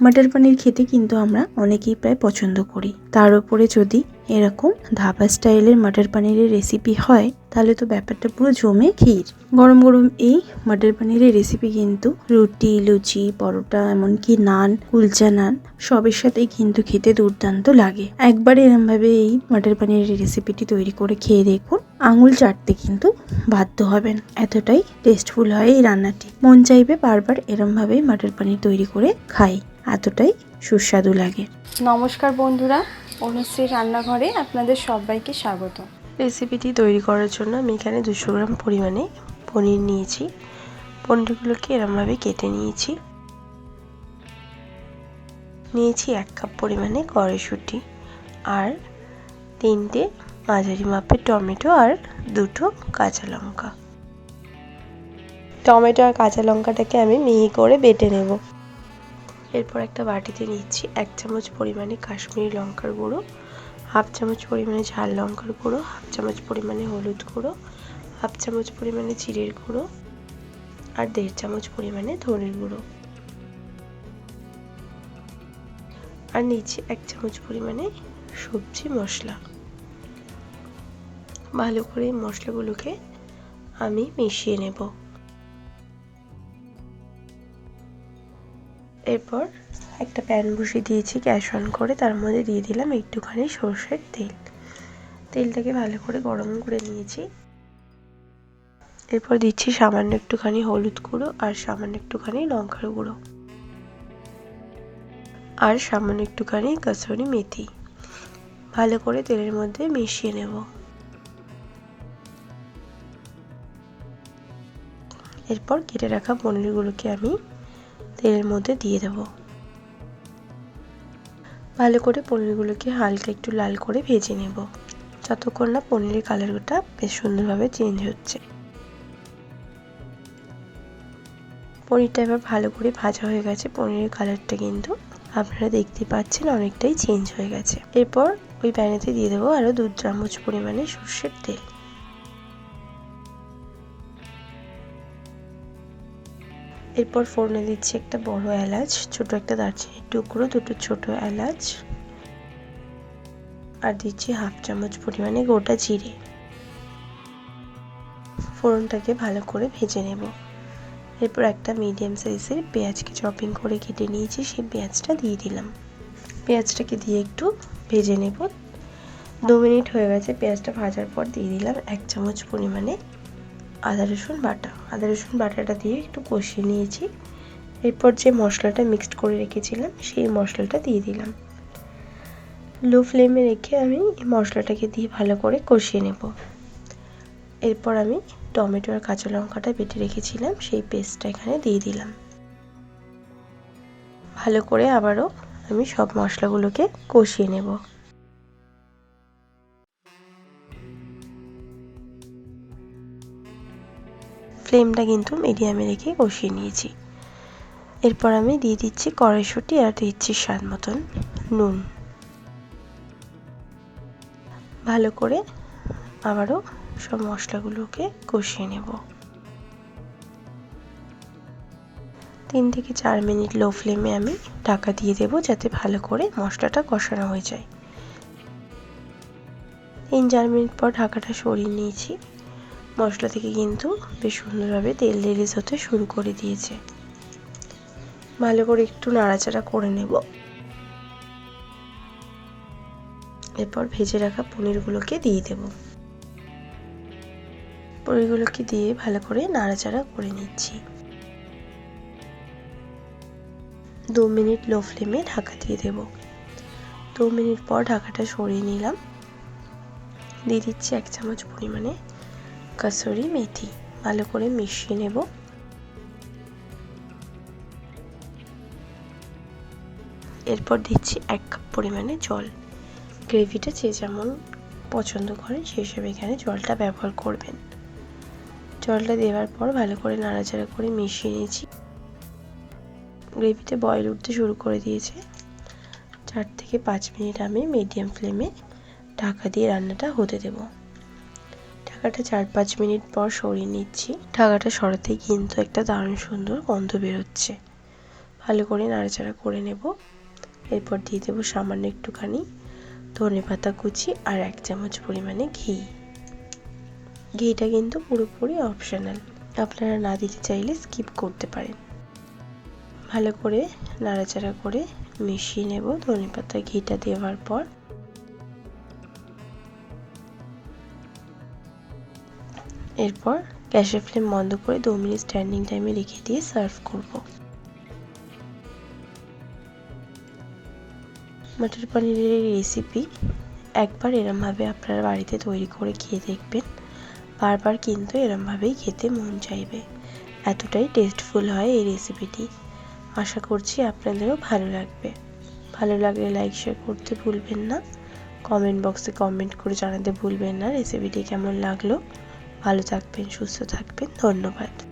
মটর পনির খেতে কিন্তু আমরা অনেকেই প্রায় পছন্দ করি। তার উপরে যদি এরকম ধাবা স্টাইলের মটর পনিরের রেসিপি হয় তাহলে তো ব্যাপারটা পুরো জমে ক্ষীর। গরম গরম এই মটর পনিরের রেসিপি কিন্তু রুটি, লুচি, পরোটা, এমনকি নান, কুলচা নান সবের সাথেই কিন্তু খেতে দুর্দান্ত লাগে। একবার এরম ভাবে এই মটর পনিরের রেসিপিটি তৈরি করে খেয়ে দেখুন, আঙুল চাটতে কিন্তু বাধ্য হবেন, এতটাই টেস্টফুল হয় এই রান্নাটি। মন চাইবে বারবার এরম ভাবে মটর পনির তৈরি করে খাই, এতটাই সুস্বাদু লাগে। নমস্কার বন্ধুরা, অনুশ্রী রান্নাঘরে আপনাদের সবাইকে স্বাগত। রেসিপিটি তৈরি করার জন্য আমি এখানে 200 গ্রাম পরিমাণে পনির নিয়েছি। পনিরগুলোকে এরমভাবে কেটে নিয়েছি। 1 কাপ পরিমাণে কড়াইশুঁটি আর 3টে মাঝারি মাপের টমেটো আর 2টো কাঁচা লঙ্কা। টমেটো আর কাঁচা লঙ্কাটাকে আমি মিহি করে বেটে নেব। এরপর একটা বাটিতে নিচ্ছি 1 চামচ পরিমাণে কাশ্মীরি লঙ্কার গুঁড়ো, 1/2 চামচ পরিমাণে ঝাল লঙ্কার গুঁড়ো, 1/2 চামচ পরিমাণে হলুদ গুঁড়ো, 1/2 চামচ পরিমাণে জিরের গুঁড়ো আর 1.5 চামচ পরিমাণে ধনের গুঁড়ো। আর নিচ্ছি 1 চামচ পরিমাণে সবজি মশলা। ভালো করে মশলাগুলোকে আমি মিশিয়ে নেব। এরপর একটা প্যান বসিয়ে দিয়েছি গ্যাস অন করে, তার মধ্যে দিয়ে দিলাম একটুখানি সরষের তেল। তেলটাকে ভালো করে গরম করে নিয়েছি। এরপর দিচ্ছি সামান্য একটুখানি হলুদ গুঁড়ো আর সামান্য একটুখানি লঙ্কার গুঁড়ো আর সামান্য একটুখানি কাসুরি মেথি। ভালো করে তেলের মধ্যে মিশিয়ে নেব। এরপর কেটে রাখা পনিরগুলোকে আমি তেলের মধ্যে দিয়ে দেব। ভালো করে পনিরগুলোকে হালকা একটু লাল করে ভেজে নেব, যতক্ষণ না পনিরের কালারটা বেশ সুন্দরভাবে চেঞ্জ হচ্ছে। পনিরটা এবার ভালো করে ভাজা হয়ে গেছে। পনিরের কালারটা কিন্তু আপনারা দেখতে পাচ্ছেন অনেকটাই চেঞ্জ হয়ে গেছে। এরপর ওই প্যানেতে দিয়ে দেবো আরও 2 চামচ পরিমাণে সরষের তেল। এরপর ফোড়নে দিচ্ছি একটা বড় এলাচ, ছোট একটা দারচিনির টুকরো, 2টো ছোট এলাচ আর দিচ্ছি 1/2 চামচ পরিমাণে গোটা জিরে। ফোড়নটাকে ভালো করে ভেজে নেব। এরপর একটা মিডিয়াম সাইজের পেঁয়াজকে চপিং করে কেটে নিয়েছি, সেই পেঁয়াজটা দিয়ে দিলাম। পেঁয়াজটাকে দিয়ে একটু ভেজে নেব। 2 মিনিট হয়ে গেছে। পেঁয়াজটা ভাজার পর দিয়ে দিলাম 1 চামচ পরিমাণে আদা রসুন বাটা। আদা রসুন বাটাটা দিয়ে একটু কষিয়ে নিয়েছি। এরপর যে মশলাটা মিক্সড করে রেখেছিলাম সেই মশলাটা দিয়ে দিলাম। লো ফ্লেমে রেখে আমি এই মশলাটাকে দিয়ে ভালো করে কষিয়ে নেব। এরপর আমি টমেটো আর কাঁচা লঙ্কাটা বেটে রেখেছিলাম সেই পেস্টটা এখানে দিয়ে দিলাম। ভালো করে আবারও আমি সব মশলাগুলোকে কষিয়ে নেব। ফ্লেমটা কিন্তু মিডিয়ামে রেখে কষিয়ে নিয়েছি। এরপর আমি দিয়ে দিচ্ছি কড়াইশুঁটি আর দিচ্ছি স্বাদ মতন নুন। ভালো করে আবারও সব মশলাগুলোকে কষিয়ে নেব। 3 থেকে 4 মিনিট লো ফ্লেমে আমি ঢাকা দিয়ে দেবো, যাতে ভালো করে মশলাটা কষানো হয়ে যায়। 3-4 মিনিট পর ঢাকাটা সরিয়ে নিয়েছি। মশলা থেকে কিন্তু বেশ সুন্দরভাবে তেল রিলিজ হতে শুরু করে দিয়েছে। ভালো করে একটু নাড়াচাড়া করে নেব। এরপর ভেজে রাখা পনিরগুলোকে দিয়ে দেব। পনিরগুলোকে দিয়ে ভালো করে নাড়াচাড়া করে নিচ্ছি। 2 মিনিট লো ফ্লেমে ঢাকা দিয়ে দেব। 2 মিনিট পর ঢাকাটা সরিয়ে নিলাম। দিয়ে দিচ্ছি 1 চামচ পরিমাণে কাসুরি মেথি। ভালো করে মিশিয়ে নেব। এরপর দিচ্ছি 1 কাপ পরিমাণে জল। গ্রেভিটা যে যেমন পছন্দ করেন সেই হিসেবে এখানে জলটা ব্যবহার করবেন। জলটা দেওয়ার পর ভালো করে নাড়াচাড়া করে মিশিয়ে নিয়েছি। গ্রেভিতে বয়েল উঠতে শুরু করে দিয়েছে। 4 থেকে 5 মিনিট আমি মিডিয়াম ফ্লেমে ঢাকা দিয়ে রান্নাটা হতে দেব। ঢাকাটা 4-5 মিনিট পর সরিয়ে নিচ্ছি। ঢাকাটা সরাতেই কিন্তু একটা দারুণ সুন্দর গন্ধ বেরোচ্ছে। ভালো করে নাড়াচাড়া করে নেব। এরপর দিয়ে দেবো সামান্য একটুখানি ধনেপাতা কুচি আর 1 চামচ পরিমাণে ঘি। ঘিটা কিন্তু পুরোপুরি অপশনাল, আপনারা না দিতে চাইলে স্কিপ করতে পারেন। ভালো করে নাড়াচাড়া করে মিশিয়ে নেব ধনেপাতা ঘিটা দেওয়ার পর। এরপর গ্যাসের ফ্লেম বন্ধ করে 2 মিনিট স্ট্যান্ডিং টাইমে রেখে দিয়ে সার্ভ করব। মটর পনিরের এই রেসিপি একবার এরমভাবে আপনারা বাড়িতে তৈরি করে খেয়ে দেখবেন, বারবার কিন্তু এরমভাবেই খেতে মন চাইবে। এতটাই টেস্টফুল হয় এই রেসিপিটি। আশা করছি আপনাদেরও ভালো লাগবে। ভালো লাগলে লাইক শেয়ার করতে ভুলবেন না। কমেন্ট বক্সে কমেন্ট করে জানাতে ভুলবেন না রেসিপিটি কেমন লাগলো। ভালো থাকবেন, সুস্থ থাকবেন। ধন্যবাদ।